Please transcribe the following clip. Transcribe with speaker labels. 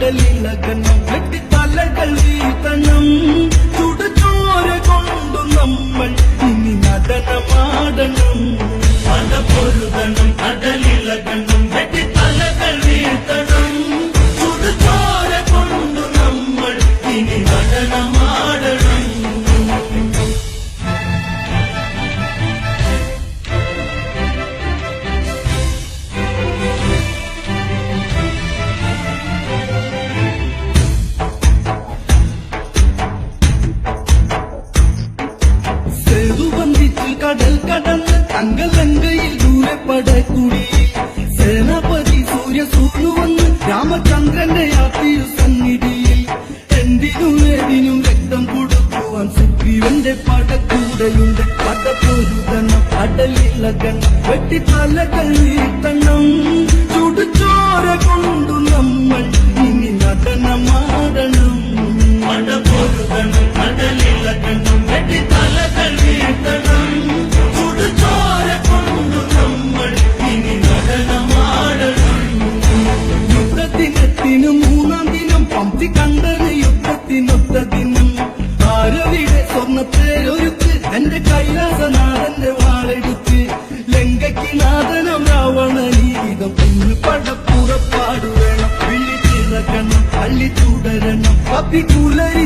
Speaker 1: അടലിളകണം വെട്ടിത്തലകൾ വീഴ്ത്തണം ചുടുചോര കൊണ്ടു നമ്മൾ ഇനി നടനമാടണം പടപൊരുതണം അടലിളകണം വെട്ടിത്തലകൾ വീഴ്ത്തണം ചുടുചോര കൊണ്ടു നമ്മൾ ഇനി നടനമാടണം. കടൽ കടന്ന് തങ്കലങ്കയിൽ ദൂരെ പടക്കുടി സേനാപതി സൂര്യ സൂനുവന്ന് രാമചന്ദ്രന്റെ യാത്രയിൽ സന്നിധിയിൽ എന്തിനും ഏതിനും രക്തം കൊടുക്കുവാൻ സുഗ്രീവന്റെ പടക്കൂടയുണ്ട് പടപ്പൊരുതണം അടലിളകണം വെട്ടിത്തലകൾ വീഴ്ത്തണം ചുടുചോര കൊണ്ടു നമ്മൾ ഇനി നടനമാടണം പടപ്പൊരുതണം അടലിളകണം വെട്ടിത്തലകൾ വീഴ്ത്തണം മൂന്നാം ദിനം പമ്പി കണ്ടത് യുദ്ധത്തിനൊത്ത ദിനം ആരവിടെ സ്വർണ്ണത്തേരൊരുക്ക് എന്റെ കൈലാസനാഥന്റെ വാളെടുത്ത് ലങ്കയ്ക്ക് നാഥനം രാവണനീതം ഇന്ന് പടപ്പുറപ്പാടു വേണം വിളിച്ചിറക്കണം അള്ളി തുടരണം കപ്പിക്കുലരി